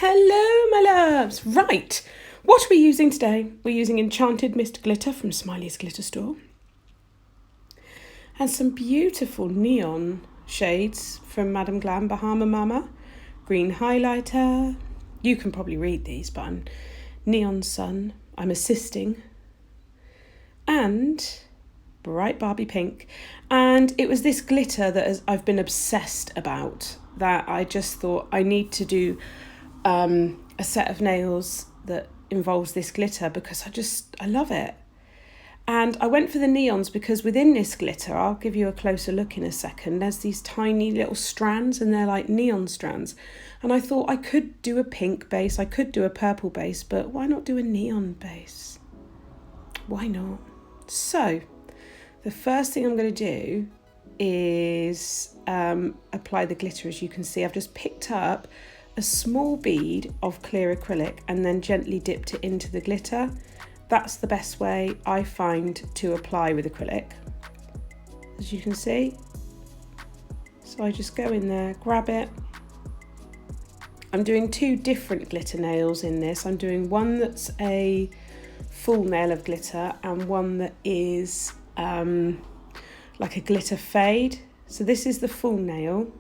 Hello, my loves. Right, what are we using today? We're using Enchanted Mist Glitter from Smiley's Glitter Store. And some beautiful neon shades from Madame Glam, Bahama Mama. Green highlighter. You can probably read these, but I'm Neon Sun. I'm assisting. And bright Barbie pink. And it was this glitter that I've been obsessed about, that I just thought I need to do a set of nails that involves this glitter because I love it. And I went for the neons because within this glitter, I'll give you a closer look in a second, there's these tiny little strands and they're like neon strands. And I thought I could do a pink base, I could do a purple base, but why not do a neon base? Why not? So the first thing I'm going to do is apply the glitter. As you can see, I've just picked up a small bead of clear acrylic and then gently dipped it into the glitter. That's the best way I find to apply with acrylic, as you can see. So I just go in there, grab it. I'm doing two different glitter nails in this. I'm doing one that's a full nail of glitter and one that is like a glitter fade. So this is the full nail.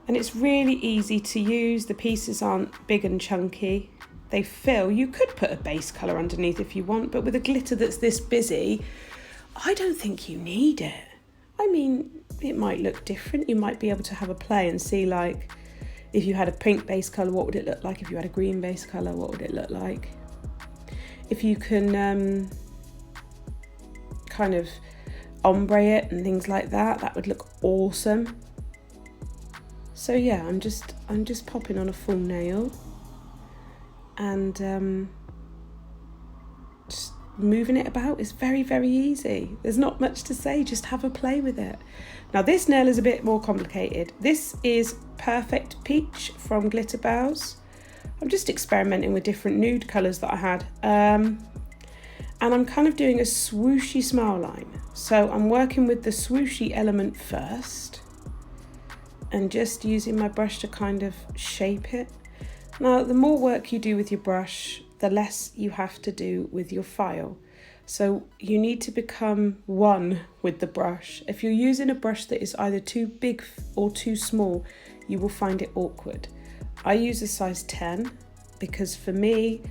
And it's really easy to use. The pieces aren't big and chunky. They fill. You could put a base colour underneath if you want, but with a glitter that's this busy, I don't think you need it. I mean, it might look different. You might be able to have a play and see, like, if you had a pink base colour, what would it look like? If you had a green base colour, what would it look like? If you can kind of ombre it and things like that, that would look awesome. So yeah, I'm just popping on a full nail and just moving it about. Is very, very easy. There's not much to say, just have a play with it. Now this nail is a bit more complicated. This is Perfect Peach from Glitter Bows. I'm just experimenting with different nude colours that I had. And I'm kind of doing a swooshy smile line. So I'm working with the swooshy element first and just using my brush to kind of shape it. Now, the more work you do with your brush, the less you have to do with your file. So you need to become one with the brush. If you're using a brush that is either too big or too small, you will find it awkward. I use a size 10 because for me,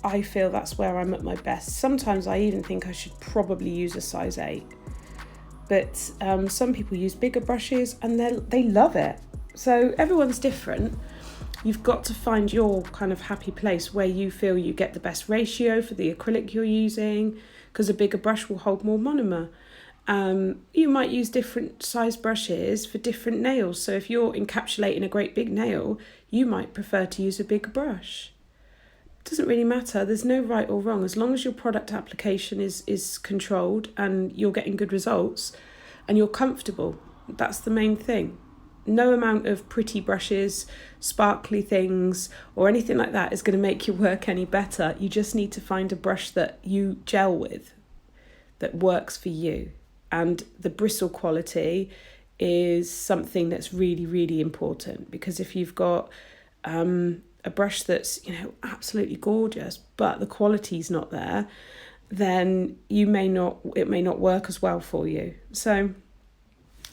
I feel that's where I'm at my best. Sometimes I even think I should probably use a size 8. But some people use bigger brushes and they love it. So everyone's different. You've got to find your kind of happy place where you feel you get the best ratio for the acrylic you're using, because a bigger brush will hold more monomer. You might use different size brushes for different nails. So if you're encapsulating a great big nail, you might prefer to use a big brush. It doesn't really matter. There's no right or wrong. As long as your product application is controlled and you're getting good results and you're comfortable, that's the main thing. No amount of pretty brushes, sparkly things, or anything like that is going to make your work any better. You just need to find a brush that you gel with, that works for you. And the bristle quality is something that's really, really important, because if you've got a brush that's, absolutely gorgeous, but the quality's not there, then it may not work as well for you. So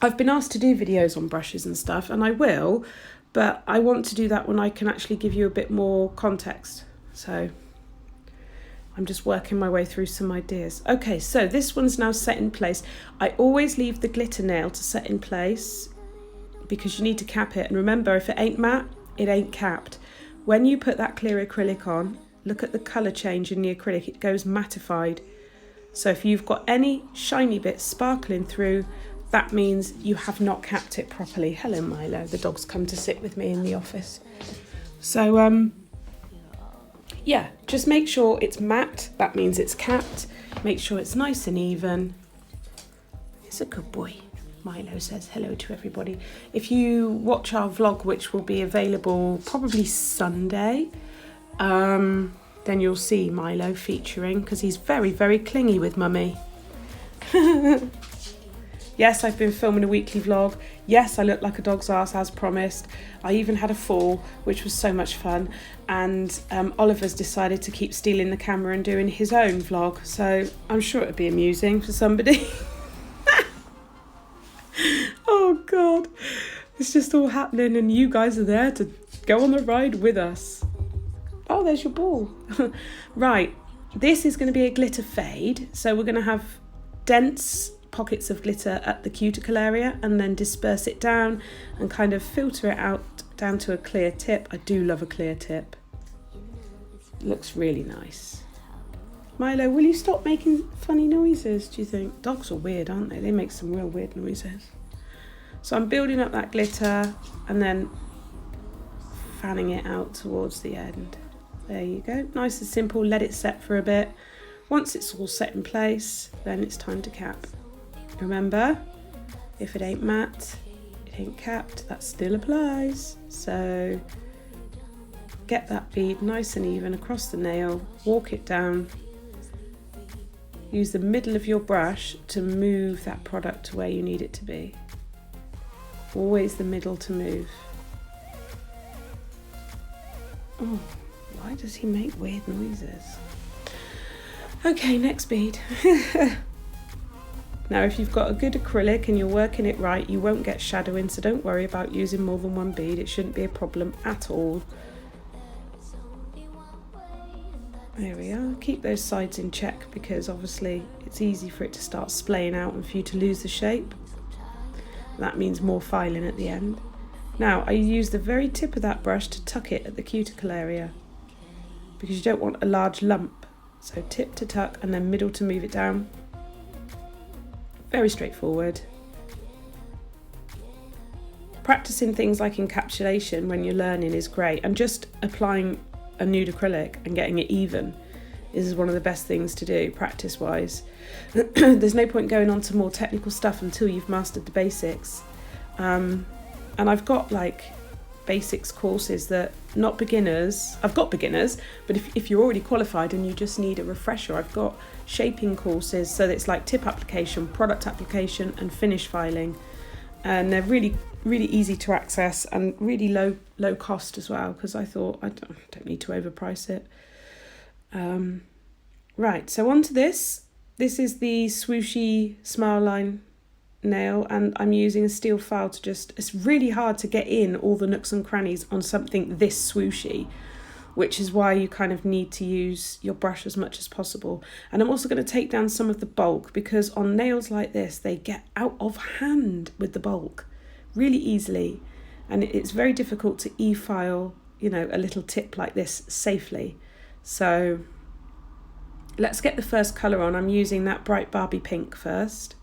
I've been asked to do videos on brushes and stuff, and I will, but I want to do that when I can actually give you a bit more context. So I'm just working my way through some ideas. Okay, so this one's now set in place. I always leave the glitter nail to set in place because you need to cap it. And remember, if it ain't matte, it ain't capped. When you put that clear acrylic on, look at the colour change in the acrylic. It goes mattified. So if you've got any shiny bits sparkling through, that means you have not capped it properly. Hello, Milo. The dog's come to sit with me in the office. So, yeah, just make sure it's matte. That means it's capped. Make sure it's nice and even. It's a good boy. Milo says hello to everybody. If you watch our vlog, which will be available probably Sunday, then you'll see Milo featuring, because he's very, very clingy with mummy. Yes, I've been filming a weekly vlog. Yes, I looked like a dog's ass as promised. I even had a fall, which was so much fun. And Oliver's decided to keep stealing the camera and doing his own vlog. So I'm sure it'd be amusing for somebody. Oh God, it's just all happening and you guys are there to go on the ride with us. Oh, there's your ball. Right, this is going to be a glitter fade. So we're going to have dense pockets of glitter at the cuticle area and then disperse it down and kind of filter it out down to a clear tip. I do love a clear tip. Looks really nice. Milo, will you stop making funny noises, do you think? Dogs are weird, aren't they? They make some real weird noises. So I'm building up that glitter and then fanning it out towards the end. There you go. Nice and simple. Let it set for a bit. Once it's all set in place, then it's time to cap. Remember, if it ain't matte, it ain't capped. That still applies. So get that bead nice and even across the nail. Walk it down. Use the middle of your brush to move that product to where you need it to be. Always the middle to move. Oh, why does he make weird noises? Okay, next bead. Now, if you've got a good acrylic and you're working it right, you won't get shadowing, so don't worry about using more than one bead. It shouldn't be a problem at all. There we are. Keep those sides in check because obviously it's easy for it to start splaying out and for you to lose the shape. That means more filing at the end. Now, I use the very tip of that brush to tuck it at the cuticle area because you don't want a large lump. So tip to tuck and then middle to move it down. Very straightforward. Practicing things like encapsulation when you're learning is great, and just applying a nude acrylic and getting it even is one of the best things to do practice wise. There's no point going on to more technical stuff until you've mastered the basics. And I've got like basics courses that not beginners, I've got beginners, but if you're already qualified and you just need a refresher, I've got shaping courses, so it's like tip application, product application and finish filing, and they're really easy to access and really low cost as well, because I thought I don't need to overprice it. Right, so onto this is the swooshy smile line nail, and I'm using a steel file to it's really hard to get in all the nooks and crannies on something this swooshy, which is why you kind of need to use your brush as much as possible. And I'm also going to take down some of the bulk, because on nails like this they get out of hand with the bulk really easily, and it's very difficult to e-file, you know, a little tip like this safely. So let's get the first colour on. I'm using that bright Barbie pink first.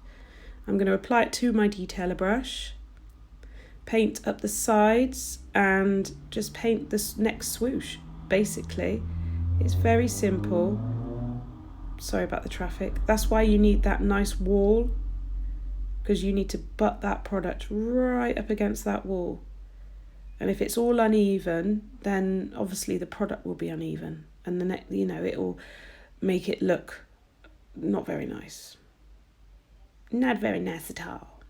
I'm going to apply it to my detailer brush, paint up the sides and just paint this next swoosh. Basically, it's very simple. Sorry about the traffic. That's why you need that nice wall, because you need to butt that product right up against that wall. And if it's all uneven, then obviously the product will be uneven, and the neck, you know, it will make it look not very nice. Not very nice at all.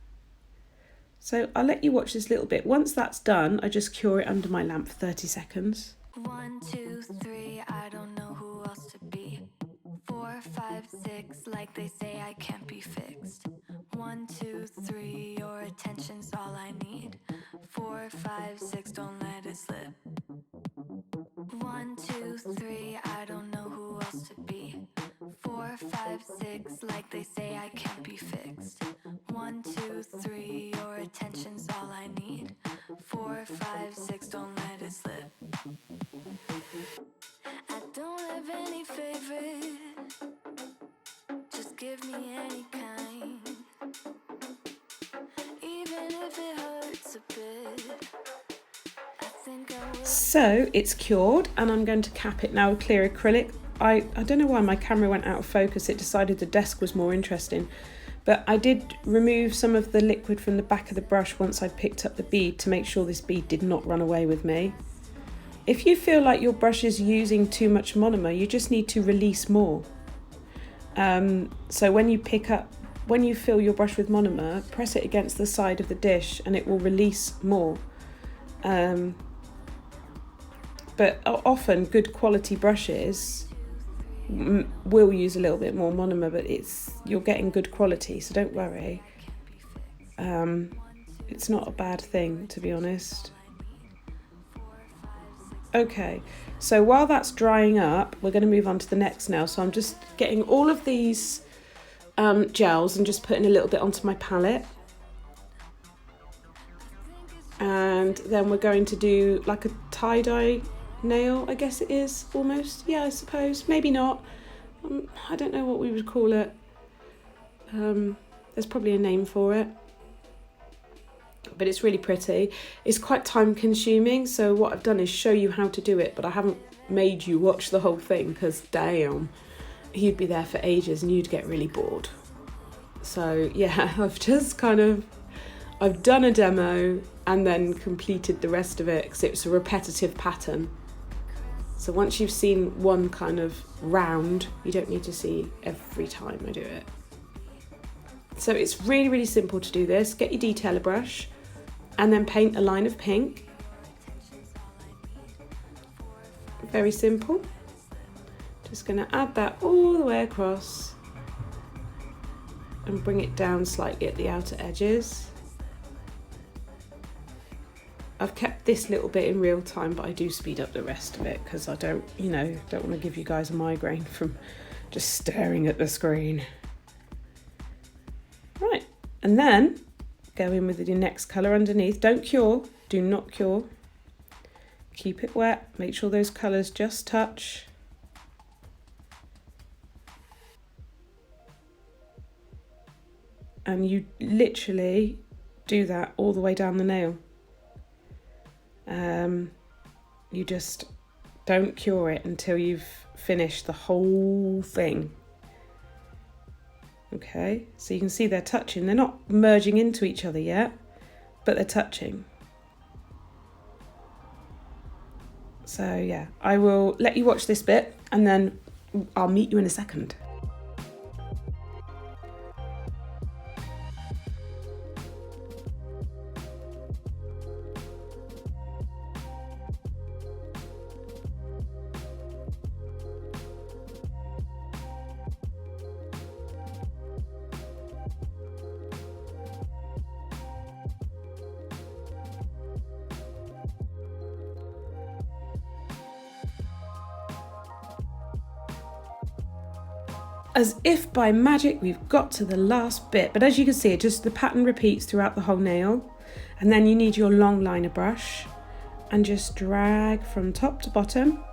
So I'll let you watch this little bit. Once that's done, I just cure it under my lamp for 30 seconds. 1, 2, 3, I don't know who else to be. 4, 5, 6, like they say I can't be fixed. 1, 2, 3, your attention's all I need. 4, 5, 6, don't let it slip. 1, 2, 3, I don't know who else to be. 4, 5, 6, like they say I can't be fixed. 1, 2, 3, your attention's all I need. 4, 5, 6, don't let it slip. I don't have any favorite, just give me any kind. Even if it hurts a bit, I think I will. So it's cured, and I'm going to cap it now with clear acrylic. I don't know why my camera went out of focus. It decided the desk was more interesting. But I did remove some of the liquid from the back of the brush once I'd picked up the bead to make sure this bead did not run away with me. If you feel like your brush is using too much monomer, you just need to release more. So when you pick up when you fill your brush with monomer, press it against the side of the dish and it will release more. But often good quality brushes will use a little bit more monomer, but you're getting good quality, so don't worry. It's not a bad thing, to be honest. Okay, so while that's drying up, we're going to move on to the next nail. So I'm just getting all of these gels and just putting a little bit onto my palette. And then we're going to do like a tie-dye nail, I guess it is, almost. Yeah, I suppose. Maybe not. I don't know what we would call it. There's probably a name for it. But it's really pretty. It's quite time consuming, so what I've done is show you how to do it, but I haven't made you watch the whole thing, because damn, you'd be there for ages and you'd get really bored. So yeah, I've done a demo and then completed the rest of it, because it's a repetitive pattern. So once you've seen one kind of round, you don't need to see every time I do it. So it's really, really simple to do this. Get your detailer brush and then paint a line of pink. Very simple. Just going to add that all the way across and bring it down slightly at the outer edges. I've kept this little bit in real time, but I do speed up the rest of it because I don't want to give you guys a migraine from just staring at the screen. Right, and then go in with your next colour underneath. Don't cure, do not cure. Keep it wet, make sure those colours just touch. And you literally do that all the way down the nail. You just don't cure it until you've finished the whole thing. Okay, so you can see they're touching. They're not merging into each other yet, but they're touching. So yeah, I will let you watch this bit and then I'll meet you in a second. As if by magic, we've got to the last bit. But as you can see, the pattern repeats throughout the whole nail. And then you need your long liner brush and just drag from top to bottom.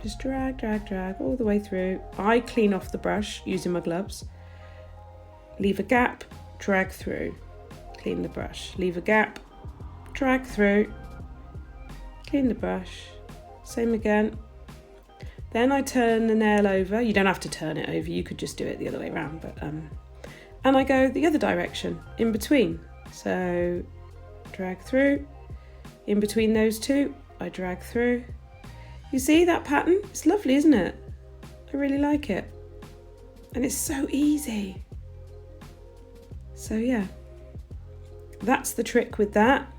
Just drag, drag, drag all the way through. I clean off the brush using my gloves. Leave a gap, drag through. Clean the brush. Leave a gap, drag through. Clean the brush. Same again. Then I turn the nail over. You don't have to turn it over, you could just do it the other way around, but and I go the other direction in between. So drag through. In between those two, I drag through. You see that pattern? It's lovely, isn't it? I really like it. And it's so easy. So yeah, that's the trick with that.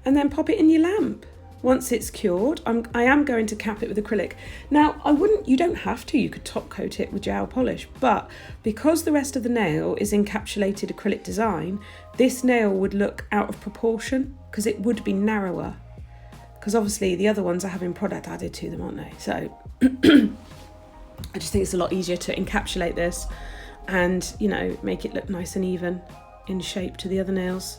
And then pop it in your lamp. Once it's cured, I am going to cap it with acrylic. Now, you don't have to, you could top coat it with gel polish, but because the rest of the nail is encapsulated acrylic design, this nail would look out of proportion because it would be narrower. Because obviously the other ones are having product added to them, aren't they? So I just think it's a lot easier to encapsulate this and, make it look nice and even in shape to the other nails.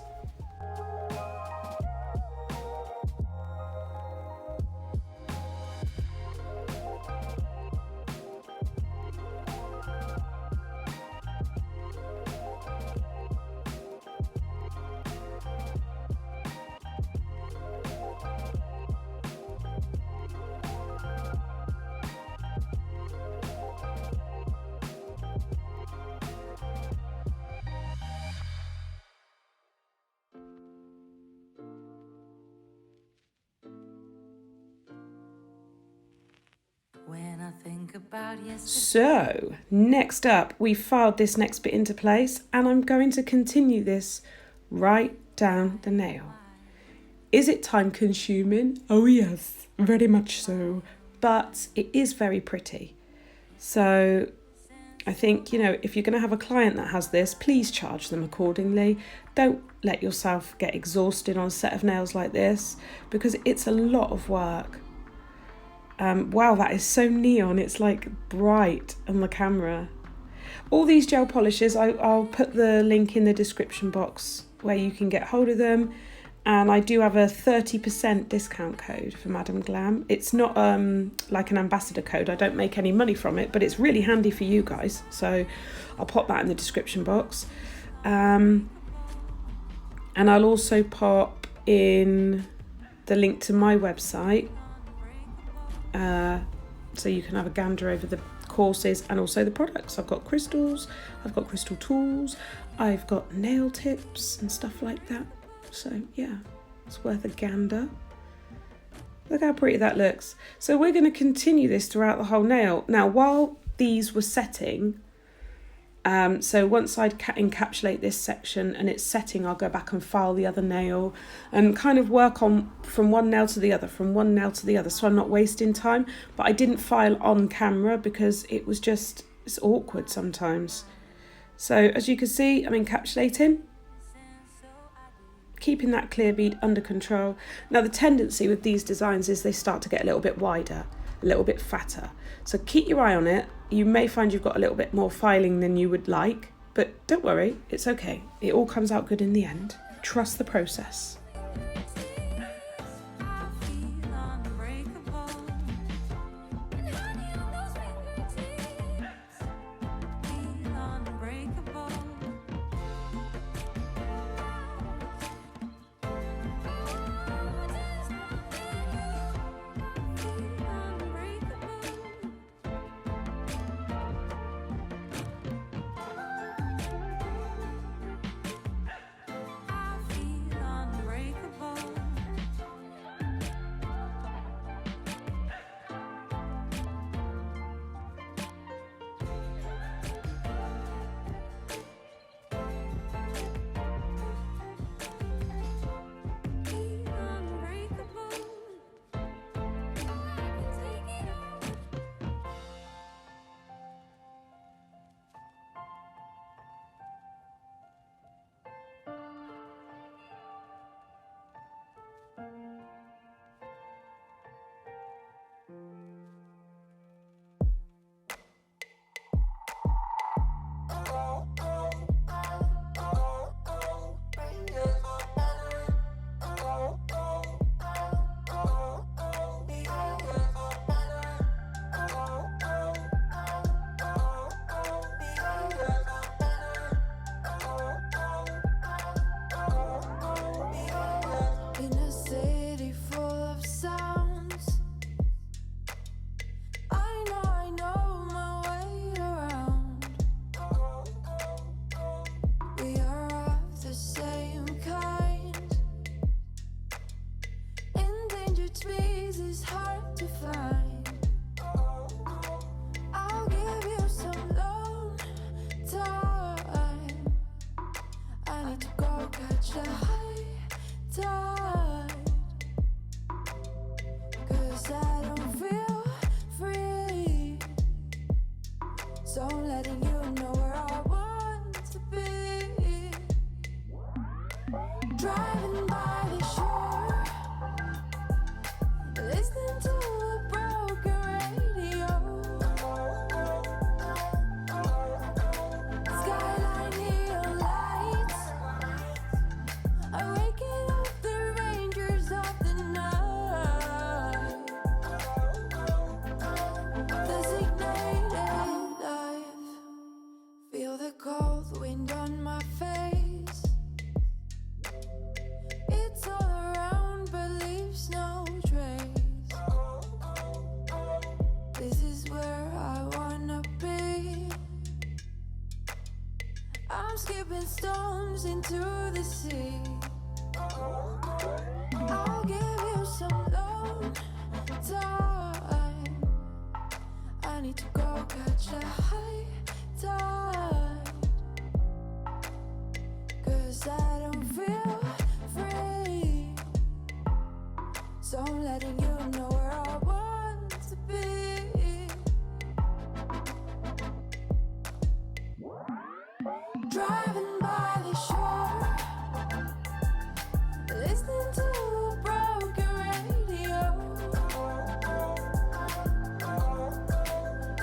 think about yesterday. So, next up, we filed this next bit into place, and I'm going to continue this right down the nail. Is it time consuming? Oh yes, very much so. But it is very pretty. So I think, if you're going to have a client that has this, please charge them accordingly. Don't let yourself get exhausted on a set of nails like this, because it's a lot of work. Wow, that is so neon. It's like bright on the camera. All these gel polishes, I'll put the link in the description box where you can get hold of them. And I do have a 30% discount code for Madam Glam. It's not like an ambassador code. I don't make any money from it, but it's really handy for you guys. So I'll pop that in the description box. And I'll also pop in the link to my website. So you can have a gander over the courses and also the products. I've got crystals, I've got crystal tools, I've got nail tips and stuff like that. So yeah, it's worth a gander. Look how pretty that looks. So we're going to continue this throughout the whole nail. Now, while these were setting, so once I'd encapsulate this section and it's setting, I'll go back and file the other nail and kind of work on from one nail to the other, so I'm not wasting time. But I didn't file on camera because it's awkward sometimes. So as you can see, I'm encapsulating, keeping that clear bead under control. Now the tendency with these designs is they start to get a little bit wider, a little bit fatter. So keep your eye on it. You may find you've got a little bit more filing than you would like, but don't worry, it's okay. It all comes out good in the end. Trust the process. Driving by the shore, listening to a broken radio. Skyline neon lights are waking up the rangers of the night. Designated life, feel the cold wind on my face. It's all around but leaves no trace. This is where I wanna be. I'm skipping stones into the sea. I'll give you some lone time. I so I'm letting you know where I want to be. Driving by the shore, listening to a broken radio.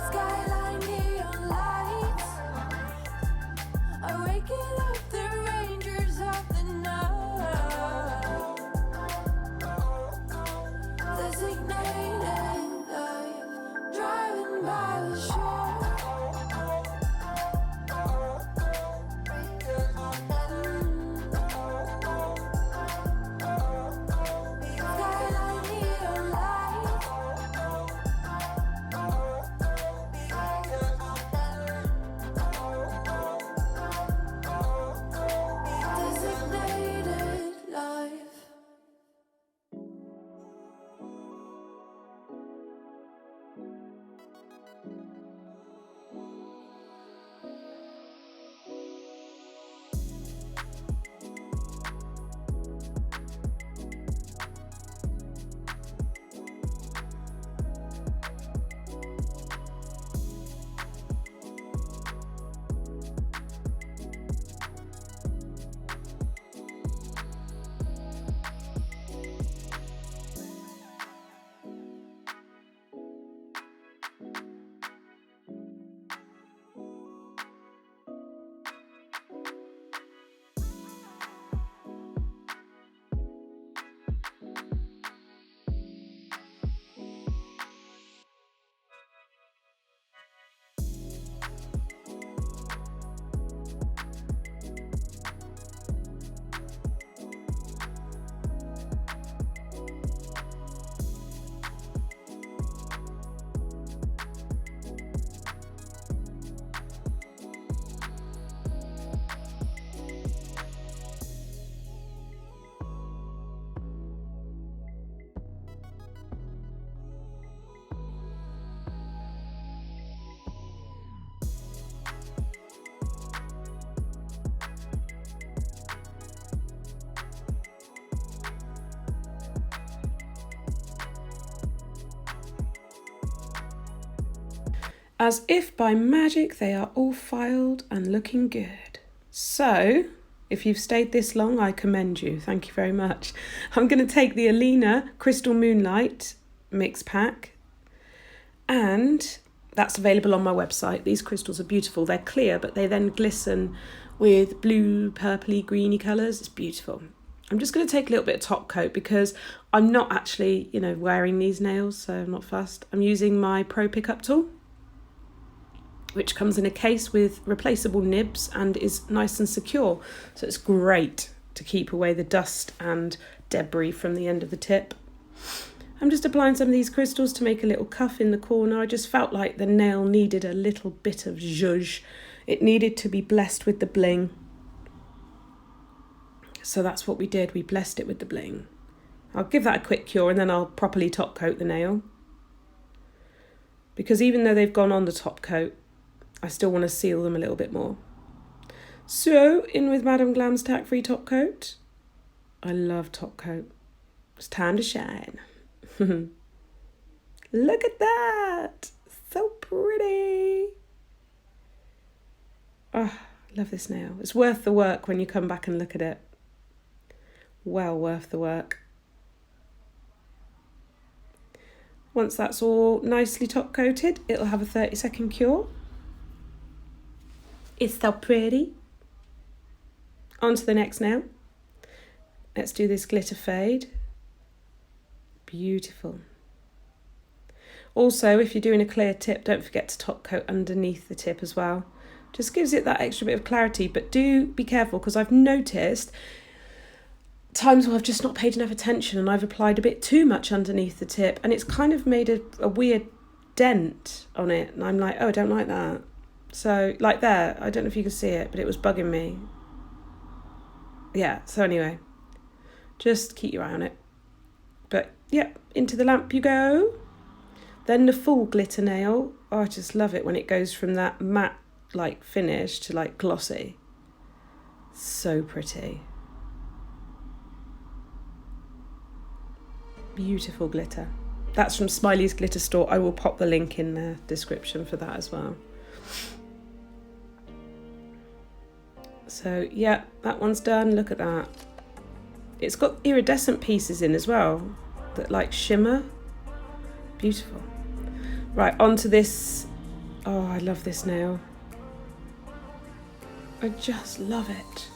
Skyline neon lights are waking up the rangers of the night. Designated life, driving by the shore. Skyline neon lights. Designated life. As if by magic, they are all filed and looking good. So, if you've stayed this long, I commend you. Thank you very much. I'm going to take the Alina Crystal Moonlight mix pack, and that's available on my website. These crystals are beautiful. They're clear, but they then glisten with blue, purpley, greeny colours. It's beautiful. I'm just going to take a little bit of top coat because I'm not actually, wearing these nails, so I'm not fussed. I'm using my Pro Pickup tool, which comes in a case with replaceable nibs and is nice and secure. So it's great to keep away the dust and debris from the end of the tip. I'm just applying some of these crystals to make a little cuff in the corner. I just felt like the nail needed a little bit of zhuzh. It needed to be blessed with the bling. So that's what we did. We blessed it with the bling. I'll give that a quick cure and then I'll properly top coat the nail. Because even though they've gone on the top coat, I still want to seal them a little bit more. So, in with Madame Glam's tack-free top coat. I love top coat. It's time to shine. Look at that! So pretty! Oh, I love this nail. It's worth the work when you come back and look at it. Well worth the work. Once that's all nicely top coated, it'll have a 30-second cure. It's so pretty. On to the next nail. Let's do this glitter fade. Beautiful. Also, if you're doing a clear tip, don't forget to top coat underneath the tip as well. Just gives it that extra bit of clarity, but do be careful because I've noticed times where I've just not paid enough attention and I've applied a bit too much underneath the tip and it's kind of made a weird dent on it and I'm like, oh, I don't like that. So, like there, I don't know if you can see it, but it was bugging me. Yeah, so anyway, just keep your eye on it. But, yeah, into the lamp you go. Then the full glitter nail. Oh, I just love it when it goes from that matte, finish to, glossy. So pretty. Beautiful glitter. That's from Smiley's Glitter Store. I will pop the link in the description for that as well. So yeah, that one's done. Look at that. It's got iridescent pieces in as well that like shimmer. Beautiful. Right, onto this. Oh, I love this nail. I just love it.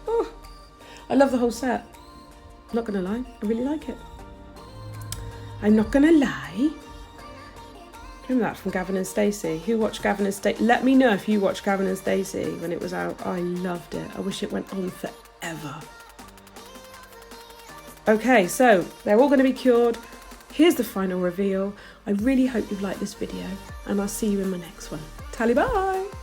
Oh, I love the whole set. I'm not gonna lie, I really like it. I'm not gonna lie. Remember that from Gavin and Stacey? Who watched Gavin and Stacey? Let me know if you watched Gavin and Stacey when it was out. I loved it. I wish it went on forever. Okay, so they're all going to be cured. Here's the final reveal. I really hope you've liked this video, and I'll see you in my next one. Tally bye!